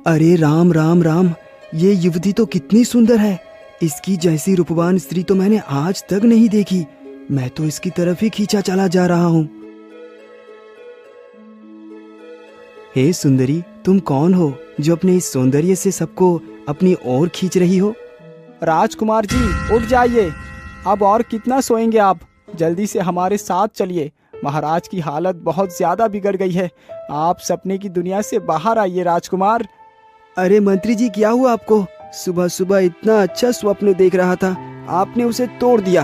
अरे राम राम राम, ये युवती तो कितनी सुंदर है। इसकी जैसी रूपवान स्त्री तो मैंने आज तक नहीं देखी। मैं तो इसकी तरफ ही खींचा चला जा रहा हूँ। हे सुंदरी, तुम कौन हो जो अपने इस सौंदर्य से सबको अपनी ओर खींच रही हो? राजकुमार जी, उठ जाइए। अब और कितना सोएंगे आप? जल्दी से हमारे साथ चलिए। महाराज की हालत बहुत ज्यादा बिगड़ गई है। आप सपने की दुनिया से बाहर आइए राजकुमार। अरे मंत्री जी, क्या हुआ आपको? सुबह सुबह इतना अच्छा स्वप्न देख रहा था, आपने उसे तोड़ दिया।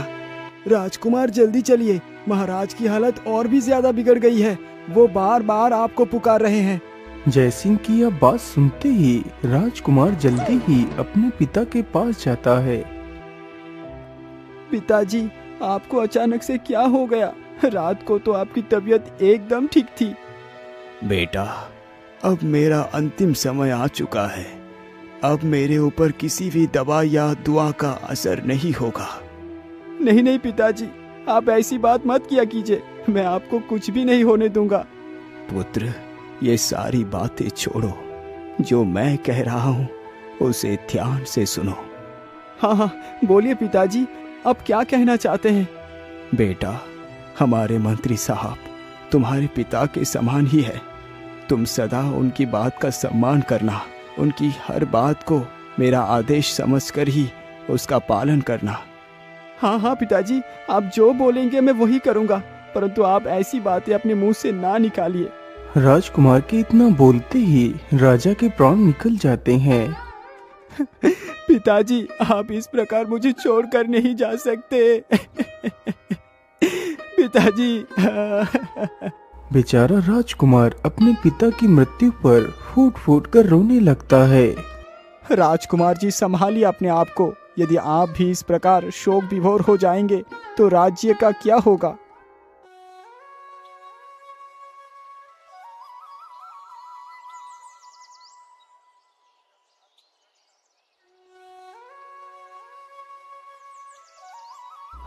राजकुमार जल्दी चलिए, महाराज की हालत और भी ज्यादा बिगड़ गई है। वो बार बार आपको पुकार रहे हैं। जयसिंह की यह बात सुनते ही राजकुमार जल्दी ही अपने पिता के पास जाता है। पिताजी, आपको अचानक से क्या हो गया? रात को तो आपकी तबीयत एकदम ठीक थी। बेटा, अब मेरा अंतिम समय आ चुका है। अब मेरे ऊपर किसी भी दवा या दुआ का असर नहीं होगा। नहीं नहीं पिताजी, आप ऐसी बात मत किया कीजिए। मैं आपको कुछ भी नहीं होने दूंगा। पुत्र, ये सारी बातें छोड़ो। जो मैं कह रहा हूँ उसे ध्यान से सुनो। हाँ हाँ, बोलिए पिताजी, अब क्या कहना चाहते हैं? बेटा, हमारे मंत्री साहब तुम्हारे पिता के समान ही है। तुम सदा उनकी बात का सम्मान करना, उनकी हर बात को मेरा आदेश समझकर ही उसका पालन करना। हाँ हाँ पिताजी, आप जो बोलेंगे मैं वही करूँगा, परंतु आप ऐसी बातें अपने मुंह से ना निकालिए। राजकुमार के इतना बोलते ही राजा के प्राण निकल जाते हैं। पिताजी, आप इस प्रकार मुझे छोड़कर नहीं जा सकते। पिताजी। बेचारा राजकुमार अपने पिता की मृत्यु पर फूट फूट कर रोने लगता है। राजकुमार जी, संभालिए अपने आप को। यदि आप भी इस प्रकार शोक विभोर हो जाएंगे तो राज्य का क्या होगा?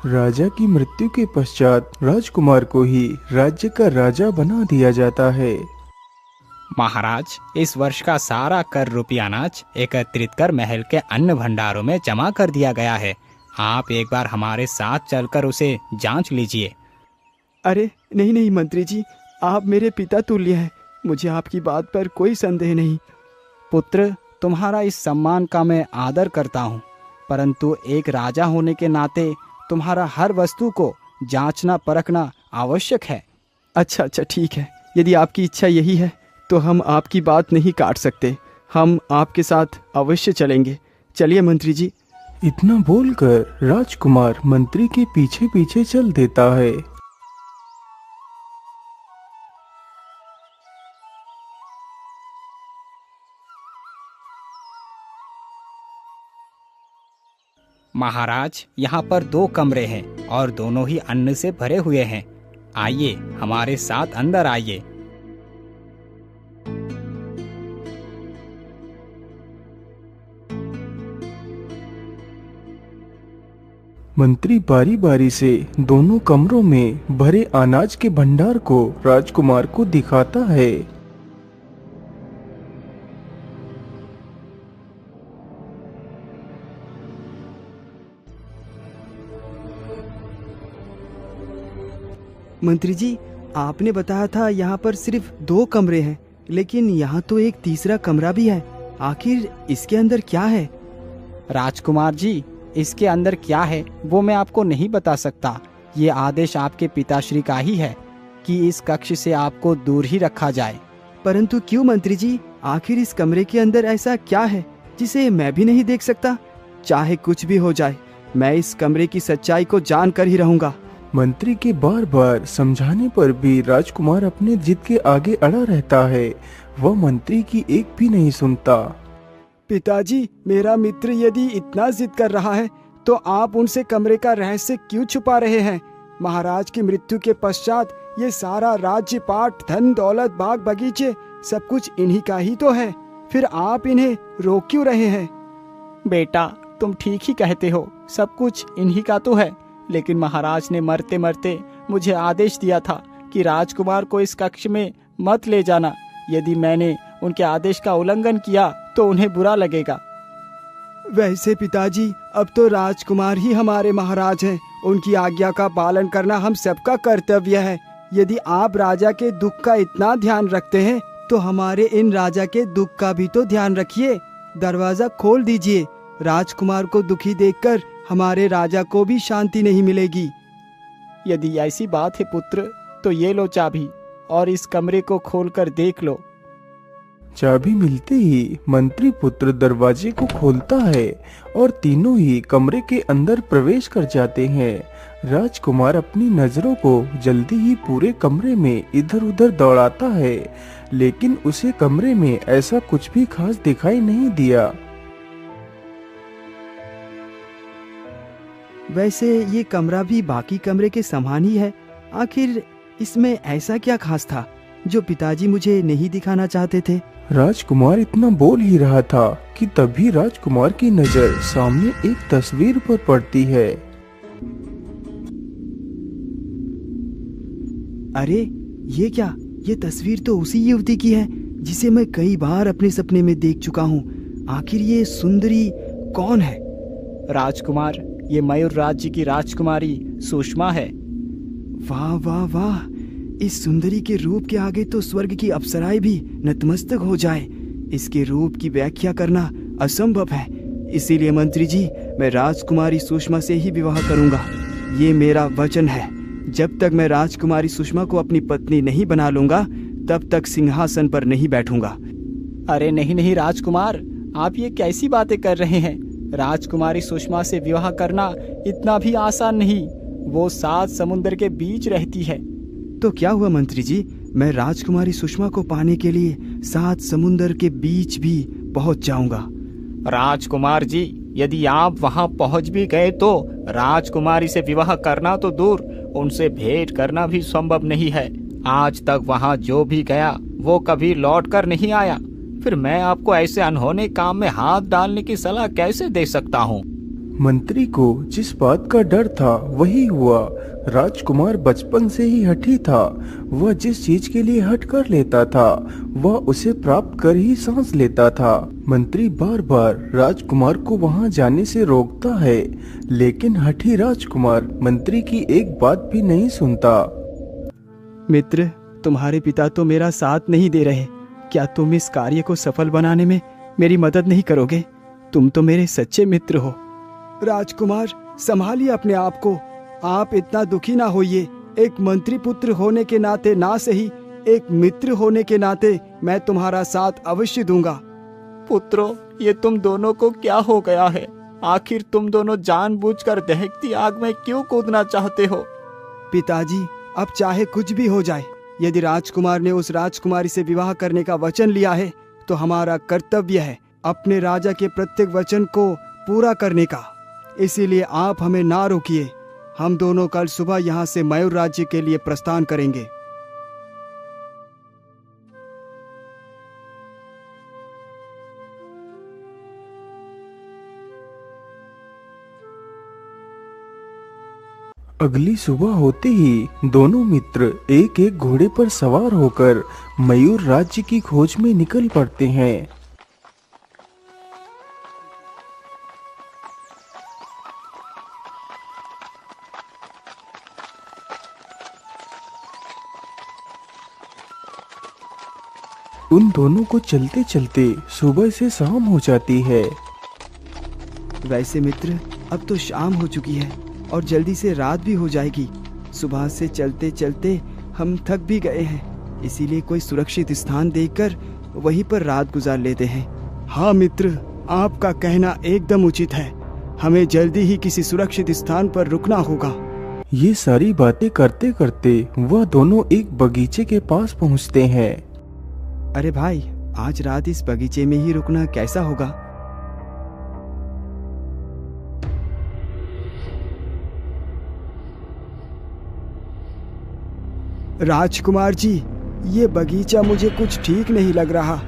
राजा की मृत्यु के पश्चात राजकुमार को ही राज्य का राजा बना दिया जाता है। महाराज, इस वर्ष का सारा कर रूपी अनाज एकत्रित कर महल के अन्न भंडारों में जमा कर दिया गया है। आप एक बार हमारे साथ चलकर उसे जांच लीजिए। अरे नहीं नहीं मंत्री जी, आप मेरे पिता तुल्य हैं। मुझे आपकी बात पर कोई संदेह नहीं। पुत्र, तुम्हारा इस सम्मान का मैं आदर करता हूँ, परंतु एक राजा होने के नाते तुम्हारा हर वस्तु को जांचना परखना आवश्यक है। अच्छा अच्छा, ठीक है। यदि आपकी इच्छा यही है तो हम आपकी बात नहीं काट सकते। हम आपके साथ अवश्य चलेंगे। चलिए मंत्री जी। इतना बोलकर राजकुमार मंत्री के पीछे पीछे चल देता है। महाराज, यहाँ पर 2 कमरे हैं और दोनों ही अन्न से भरे हुए हैं। आइए, हमारे साथ अंदर आइए। मंत्री बारी बारी से दोनों कमरों में भरे अनाज के भंडार को राजकुमार को दिखाता है। मंत्री जी, आपने बताया था यहाँ पर सिर्फ 2 कमरे हैं, लेकिन यहाँ तो एक तीसरा कमरा भी है। आखिर इसके अंदर क्या है? राजकुमार जी, इसके अंदर क्या है वो मैं आपको नहीं बता सकता। ये आदेश आपके पिताश्री का ही है कि इस कक्ष से आपको दूर ही रखा जाए। परंतु क्यों मंत्री जी? आखिर इस कमरे के अंदर ऐसा क्या है जिसे मैं भी नहीं देख सकता? चाहे कुछ भी हो जाए, मैं इस कमरे की सच्चाई को जान कर ही रहूंगा। मंत्री के बार बार समझाने पर भी राजकुमार अपने जिद के आगे अड़ा रहता है। वह मंत्री की एक भी नहीं सुनता। पिताजी, मेरा मित्र यदि इतना जिद कर रहा है तो आप उनसे कमरे का रहस्य क्यों छुपा रहे हैं? महाराज की मृत्यु के पश्चात ये सारा राज्य पाट, धन दौलत, बाग बगीचे सब कुछ इन्हीं का ही तो है। फिर आप इन्हें रोक क्यों रहे हैं? बेटा, तुम ठीक ही कहते हो, सब कुछ इन्हीं का तो है, लेकिन महाराज ने मरते मरते मुझे आदेश दिया था कि राजकुमार को इस कक्ष में मत ले जाना। यदि मैंने उनके आदेश का उल्लंघन किया तो उन्हें बुरा लगेगा। वैसे पिताजी, अब तो राजकुमार ही हमारे महाराज हैं। उनकी आज्ञा का पालन करना हम सबका कर्तव्य है। यदि आप राजा के दुख का इतना ध्यान रखते हैं तो हमारे इन राजा के दुख का भी तो ध्यान रखिए। दरवाजा खोल दीजिए। राजकुमार को दुखी देखकर हमारे राजा को भी शांति नहीं मिलेगी। यदि ऐसी बात है पुत्र, तो ये लो चाबी और इस कमरे को खोलकर देख लो। चाबी मिलते ही मंत्री पुत्र दरवाजे को खोलता है और तीनों ही कमरे के अंदर प्रवेश कर जाते हैं। राजकुमार अपनी नजरों को जल्दी ही पूरे कमरे में इधर उधर दौड़ाता है, लेकिन उसे कमरे में ऐसा कुछ भी खास दिखाई नहीं दिया। वैसे ये कमरा भी बाकी कमरे के समान ही है। आखिर इसमें ऐसा क्या खास था जो पिताजी मुझे नहीं दिखाना चाहते थे? राजकुमार इतना बोल ही रहा था कि तभी राजकुमार की नजर सामने एक तस्वीर पर पड़ती है। अरे ये क्या? ये तस्वीर तो उसी युवती की है जिसे मैं कई बार अपने सपने में देख चुका हूँ। आखिर ये सुंदरी कौन है? राजकुमार, ये मयूर राज्य की राजकुमारी सुषमा है। वाह वाह वाह! इस सुंदरी के रूप के आगे तो स्वर्ग की अप्सराएं भी नतमस्तक हो जाए। इसके रूप की व्याख्या करना असंभव है। इसीलिए मंत्री जी, मैं राजकुमारी सुषमा से ही विवाह करूंगा। ये मेरा वचन है। जब तक मैं राजकुमारी सुषमा को अपनी पत्नी नहीं बना लूंगा, तब तक सिंहासन पर नहीं बैठूंगा। अरे नहीं नहीं राजकुमार, आप ये कैसी बातें कर रहे हैं? राजकुमारी सुषमा से विवाह करना इतना भी आसान नहीं। वो 7 समुंदर के बीच रहती है। तो क्या हुआ मंत्री जी, मैं राजकुमारी सुषमा को पाने के लिए 7 समुंदर के बीच भी पहुंच जाऊंगा। राजकुमार जी, यदि आप वहां पहुंच भी गए तो राजकुमारी से विवाह करना तो दूर, उनसे भेंट करना भी संभव नहीं है। आज तक वहां जो भी गया वो कभी लौट कर नहीं आया। फिर मैं आपको ऐसे अनहोने काम में हाथ डालने की सलाह कैसे दे सकता हूँ? मंत्री को जिस बात का डर था वही हुआ। राजकुमार बचपन से ही हठी था। वह जिस चीज के लिए हट कर लेता था वह उसे प्राप्त कर ही सांस लेता था। मंत्री बार बार राजकुमार को वहां जाने से रोकता है, लेकिन हठी राजकुमार मंत्री की एक बात भी नहीं सुनता। मित्र, तुम्हारे पिता तो मेरा साथ नहीं दे रहे। क्या तुम इस कार्य को सफल बनाने में मेरी मदद नहीं करोगे? तुम तो मेरे सच्चे मित्र हो। राजकुमार, संभालिए अपने आप को। आप इतना दुखी ना होइए। एक मंत्री पुत्र होने के नाते ना सही, एक मित्र होने के नाते मैं तुम्हारा साथ अवश्य दूंगा। पुत्रों, ये तुम दोनों को क्या हो गया है? आखिर तुम दोनों जानबूझकर दहकती आग में क्यों कूदना चाहते हो? पिताजी, अब चाहे कुछ भी हो जाए, यदि राजकुमार ने उस राजकुमारी से विवाह करने का वचन लिया है तो हमारा कर्तव्य है अपने राजा के प्रत्येक वचन को पूरा करने का। इसीलिए आप हमें ना रोकिए। हम दोनों कल सुबह यहाँ से मयूर राज्य के लिए प्रस्थान करेंगे। अगली सुबह होते ही दोनों मित्र एक एक घोड़े पर सवार होकर मयूर राज्य की खोज में निकल पड़ते हैं। उन दोनों को चलते चलते सुबह से शाम हो जाती है। वैसे मित्र, अब तो शाम हो चुकी है और जल्दी से रात भी हो जाएगी। सुबह से चलते चलते हम थक भी गए हैं, इसीलिए कोई सुरक्षित स्थान देखकर वहीं पर रात गुजार लेते हैं। हाँ मित्र, आपका कहना एकदम उचित है। हमें जल्दी ही किसी सुरक्षित स्थान पर रुकना होगा। ये सारी बातें करते करते वह दोनों एक बगीचे के पास पहुंचते हैं। अरे भाई, आज रात इस बगीचे में ही रुकना कैसा होगा? राजकुमार जी, ये बगीचा मुझे कुछ ठीक नहीं लग रहा।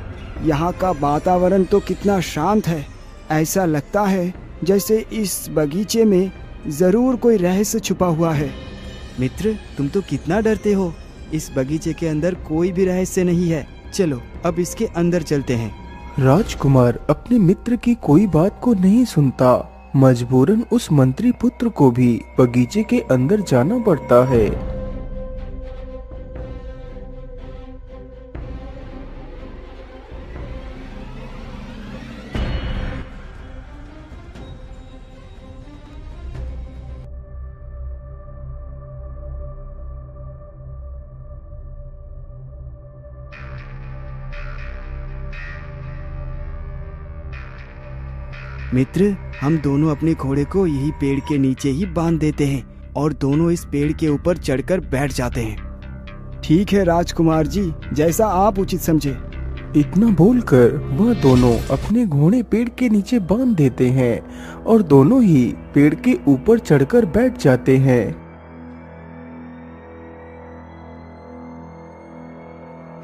यहाँ का वातावरण तो कितना शांत है। ऐसा लगता है जैसे इस बगीचे में जरूर कोई रहस्य छुपा हुआ है। मित्र, तुम तो कितना डरते हो। इस बगीचे के अंदर कोई भी रहस्य नहीं है। चलो अब इसके अंदर चलते हैं। राजकुमार अपने मित्र की कोई बात को नहीं सुनता। मजबूरन उस मंत्री पुत्र को भी बगीचे के अंदर जाना पड़ता है। मित्र, हम दोनों अपने घोड़े को यही पेड़ के नीचे ही बांध देते हैं और दोनों इस पेड़ के ऊपर चढ़कर बैठ जाते हैं। ठीक है राजकुमार जी, जैसा आप उचित समझे। इतना बोलकर वह दोनों अपने घोड़े पेड़ के नीचे बांध देते हैं और दोनों ही पेड़ के ऊपर चढ़कर बैठ जाते हैं।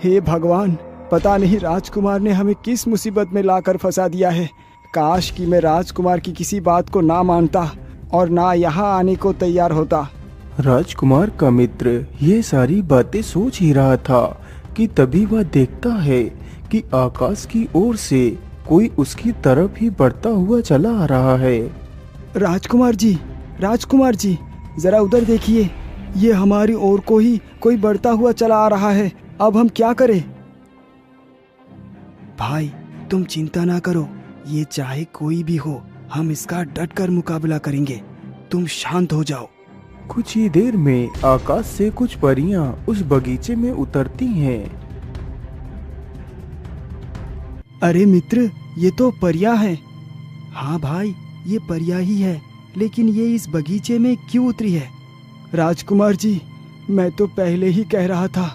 हे भगवान, पता नहीं राजकुमार ने हमें किस मुसीबत में लाकर फंसा दिया है। काश कि मैं राजकुमार की किसी बात को ना मानता और ना यहाँ आने को तैयार होता। राजकुमार का मित्र ये सारी बातें सोच ही रहा था कि तभी वह देखता है कि आकाश की ओर से कोई उसकी तरफ ही बढ़ता हुआ चला आ रहा है। राजकुमार जी, जरा उधर देखिए, ये हमारी ओर को ही कोई बढ़ता हुआ चला आ रहा है। अब हम क्या करें? भाई तुम चिंता ना करो, ये चाहे कोई भी हो हम इसका डटकर मुकाबला करेंगे। तुम शांत हो जाओ। कुछ ही देर में आकाश से कुछ परियां उस बगीचे में उतरती हैं। अरे मित्र, ये तो परियां हैं। हाँ भाई, ये परियां ही है, लेकिन ये इस बगीचे में क्यों उतरी है? राजकुमार जी, मैं तो पहले ही कह रहा था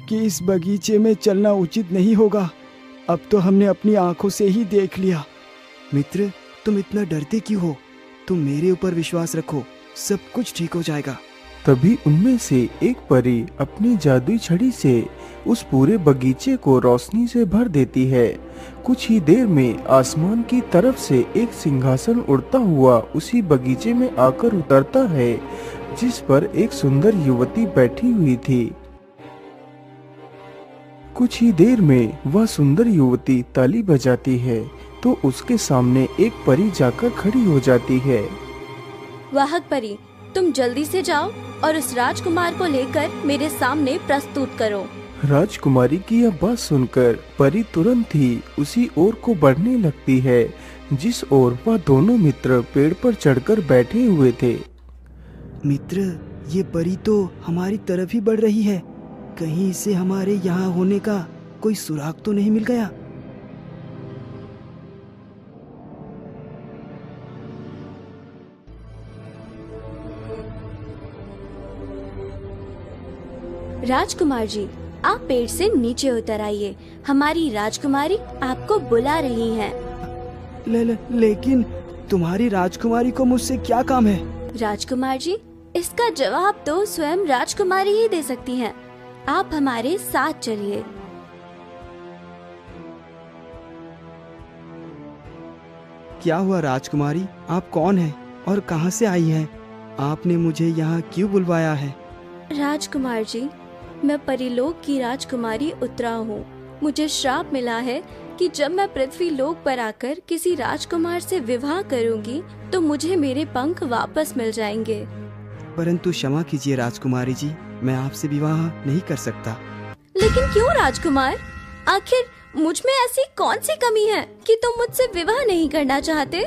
कि इस बगीचे में चलना उचित नहीं होगा। अब तो हमने अपनी आंखों से ही देख लिया। मित्र, तुम इतना डरते क्यों हो? तुम मेरे ऊपर विश्वास रखो, सब कुछ ठीक हो जाएगा। तभी उनमें से एक परी अपनी जादुई छड़ी से उस पूरे बगीचे को रोशनी से भर देती है। कुछ ही देर में आसमान की तरफ से एक सिंहासन उड़ता हुआ उसी बगीचे में आकर उतरता है, जिस पर एक सुंदर युवती बैठी हुई थी। कुछ ही देर में वह सुंदर युवती ताली बजाती है तो उसके सामने एक परी जाकर खड़ी हो जाती है। वाहक परी, तुम जल्दी से जाओ और उस राजकुमार को लेकर मेरे सामने प्रस्तुत करो। राजकुमारी की यह बात सुनकर परी तुरंत ही उसी ओर को बढ़ने लगती है जिस ओर वह दोनों मित्र पेड़ पर चढ़कर बैठे हुए थे। मित्र, ये परी तो हमारी तरफ ही बढ़ रही है। कहीं इसे हमारे यहाँ होने का कोई सुराग तो नहीं मिल गया? राजकुमार जी, आप पेड़ से नीचे उतर आइए। हमारी राजकुमारी आपको बुला रही हैं। लेकिन तुम्हारी राजकुमारी को मुझसे क्या काम है? राजकुमार जी, इसका जवाब तो स्वयं राजकुमारी ही दे सकती हैं। आप हमारे साथ चलिए। क्या हुआ राजकुमारी, आप कौन हैं और कहां से आई हैं? आपने मुझे यहाँ क्यों बुलवाया है? राजकुमार जी, मैं परीलोक की राजकुमारी उत्तरा हूँ। मुझे श्राप मिला है कि जब मैं पृथ्वी लोक पर आकर किसी राजकुमार से विवाह करूँगी तो मुझे मेरे पंख वापस मिल जाएंगे। परंतु क्षमा कीजिए राजकुमारी जी, मैं आपसे विवाह नहीं कर सकता। लेकिन क्यों राजकुमार? आखिर मुझ में ऐसी कौन सी कमी है कि तुम मुझसे विवाह नहीं करना चाहते?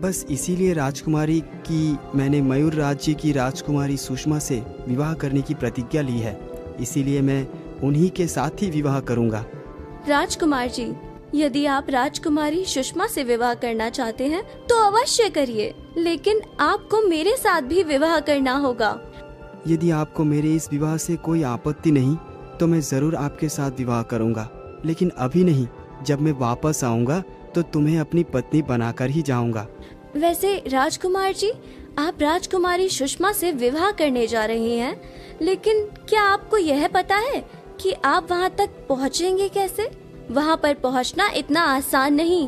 बस इसीलिए राजकुमारी कि मैंने मयूर राज्य की राजकुमारी सुषमा से विवाह करने की प्रतिज्ञा ली है, इसीलिए मैं उन्हीं के साथ ही विवाह करूंगा। राजकुमार जी, यदि आप राजकुमारी सुषमा से विवाह करना चाहते हैं तो अवश्य करिए, लेकिन आपको मेरे साथ भी विवाह करना होगा। यदि आपको मेरे इस विवाह से कोई आपत्ति नहीं तो मैं जरूर आपके साथ विवाह करूंगा, लेकिन अभी नहीं। जब मैं वापस आऊंगा तो तुम्हें अपनी पत्नी बनाकर ही जाऊंगा। वैसे राजकुमार जी, आप राजकुमारी सुषमा से विवाह करने जा रहे हैं, लेकिन क्या आपको यह पता है कि आप वहां तक पहुंचेंगे कैसे? वहां पर पहुंचना इतना आसान नहीं।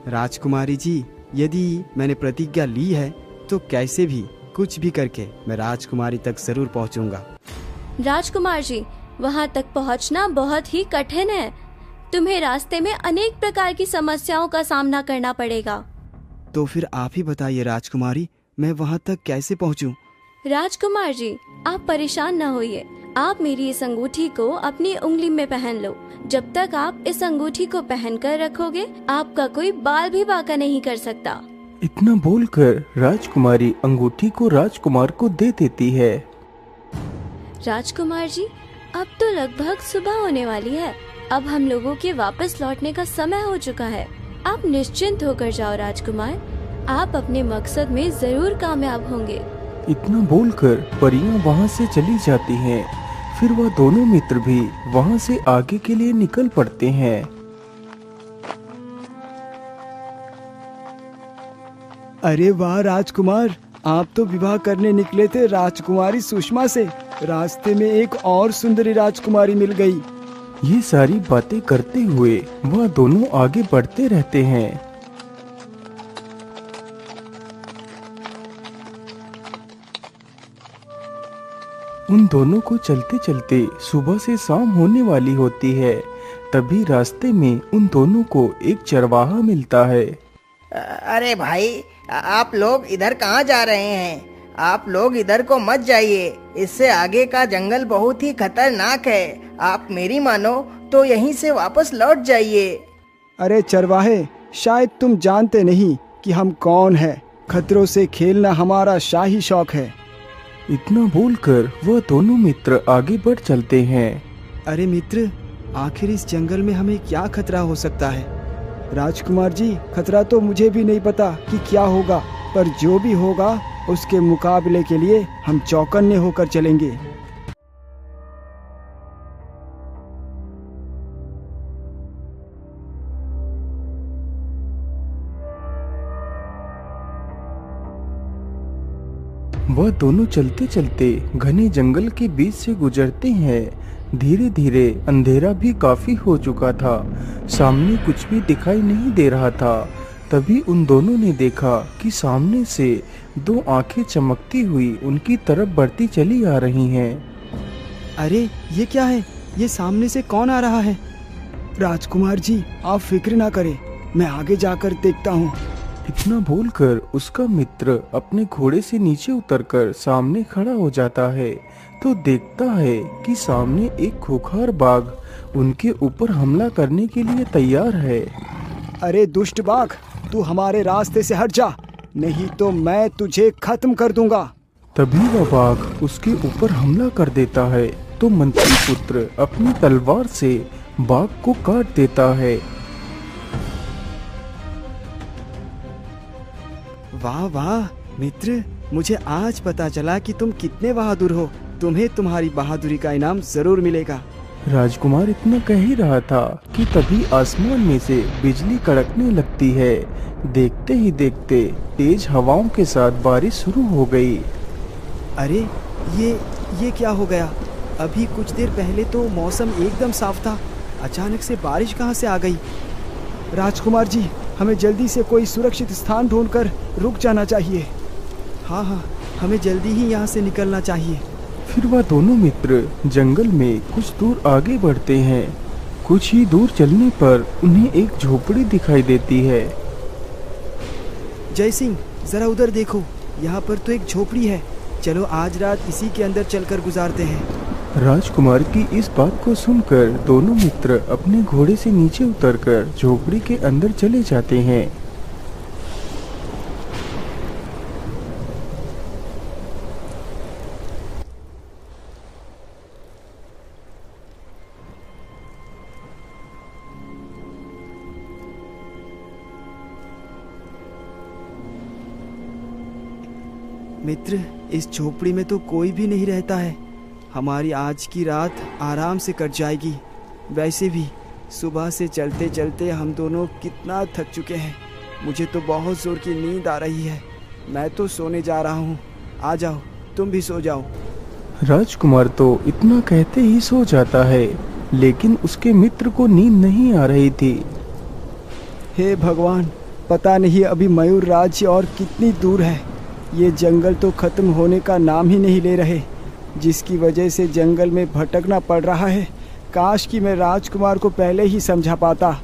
राजकुमारी जी, यदि मैंने प्रतिज्ञा ली है तो कैसे भी कुछ भी करके मैं राजकुमारी तक जरूर पहुंचूंगा। राजकुमार जी, वहाँ तक पहुँचना बहुत ही कठिन है। तुम्हें रास्ते में अनेक प्रकार की समस्याओं का सामना करना पड़ेगा। तो फिर आप ही बताइए राजकुमारी, मैं वहाँ तक कैसे पहुँचूं? राजकुमार जी, आप परेशान न होइए। आप मेरी इस अंगूठी को अपनी उंगली में पहन लो। जब तक आप इस अंगूठी को पहन कर रखोगे, आपका कोई बाल भी बांका नहीं कर सकता। इतना बोलकर राजकुमारी अंगूठी को राजकुमार को दे देती है। राजकुमार जी, अब तो लगभग सुबह होने वाली है। अब हम लोगों के वापस लौटने का समय हो चुका है। आप निश्चिंत होकर जाओ राजकुमार, आप अपने मकसद में जरूर कामयाब होंगे। इतना बोलकर परियां वहां से चली जाती हैं। फिर वह दोनों मित्र भी वहां से आगे के लिए निकल पड़ते हैं। अरे वाह राजकुमार, आप तो विवाह करने निकले थे राजकुमारी सुषमा से। रास्ते में एक और सुंदरी राजकुमारी मिल गई। ये सारी बातें करते हुए वह दोनों आगे बढ़ते रहते हैं। उन दोनों को चलते चलते सुबह से शाम होने वाली होती है। तभी रास्ते में उन दोनों को एक चरवाहा मिलता है। अरे भाई, आप लोग इधर कहाँ जा रहे हैं? आप लोग इधर को मत जाइए, इससे आगे का जंगल बहुत ही खतरनाक है। आप मेरी मानो तो यहीं से वापस लौट जाइए। अरे चरवाहे, शायद तुम जानते नहीं कि हम कौन हैं। खतरों से खेलना हमारा शाही शौक है। इतना बोलकर वह दोनों मित्र आगे बढ़ चलते हैं। अरे मित्र, आखिर इस जंगल में हमें क्या खतरा हो सकता है? राजकुमार जी, खतरा तो मुझे भी नहीं पता कि क्या होगा, पर जो भी होगा उसके मुकाबले के लिए हम चौकन्ने होकर चलेंगे। वह दोनों चलते चलते घने जंगल के बीच से गुजरते हैं। धीरे धीरे अंधेरा भी काफी हो चुका था। सामने कुछ भी दिखाई नहीं दे रहा था। तभी उन दोनों ने देखा कि सामने से दो आंखें चमकती हुई उनकी तरफ बढ़ती चली आ रही हैं। अरे ये क्या है? ये सामने से कौन आ रहा है? राजकुमार जी, आप फिक्र ना करें, मैं आगे जाकर देखता हूँ। इतना बोलकर उसका मित्र अपने घोड़े से नीचे उतरकर सामने खड़ा हो जाता है तो देखता है कि सामने एक खूंखार बाघ उनके ऊपर हमला करने के लिए तैयार है। अरे दुष्ट बाघ, तू हमारे रास्ते से हट जा, नहीं तो मैं तुझे खत्म कर दूंगा। तभी वह बाघ उसके ऊपर हमला कर देता है तो मंत्री पुत्र अपनी तलवार से बाघ को काट देता है। वाह वाह मित्र, मुझे आज पता चला कि तुम कितने बहादुर हो। तुम्हें तुम्हारी बहादुरी का इनाम जरूर मिलेगा। राजकुमार इतना कह ही रहा था कि तभी आसमान में से बिजली कड़कने लगती है। देखते ही देखते तेज हवाओं के साथ बारिश शुरू हो गई। अरे ये क्या हो गया? अभी कुछ देर पहले तो मौसम एकदम साफ था, अचानक से बारिश कहाँ से आ गई? राजकुमार जी, हमें जल्दी से कोई सुरक्षित स्थान ढूंढकर रुक जाना चाहिए। हाँ, हमें जल्दी ही यहाँ से निकलना चाहिए। फिर वह दोनों मित्र जंगल में कुछ दूर आगे बढ़ते हैं। कुछ ही दूर चलने पर उन्हें एक झोपड़ी दिखाई देती है। जय सिंह, जरा उधर देखो, यहाँ पर तो एक झोपड़ी है। चलो आज रात इसी के अंदर चलकर गुजारते हैं। राजकुमार की इस बात को सुनकर दोनों मित्र अपने घोड़े से नीचे उतरकर झोपड़ी के अंदर चले जाते हैं। मित्र, इस झोपड़ी में तो कोई भी नहीं रहता है। हमारी आज की रात आराम से कट जाएगी। वैसे भी सुबह से चलते चलते हम दोनों कितना थक चुके हैं। मुझे तो बहुत जोर की नींद आ रही है। मैं तो सोने जा रहा हूँ। आ जाओ, तुम भी सो जाओ। राजकुमार तो इतना कहते ही सो जाता है, लेकिन उसके मित्र को नींद नहीं आ रही थी। हे भगवान, पता नहीं अभी मयूर राज्य और कितनी दूर है। ये जंगल तो खत्म होने का नाम ही नहीं ले रहे। जिसकी वजह से जंगल में भटकना पड़ रहा है। काश कि मैं राजकुमार को पहले ही समझा पाता।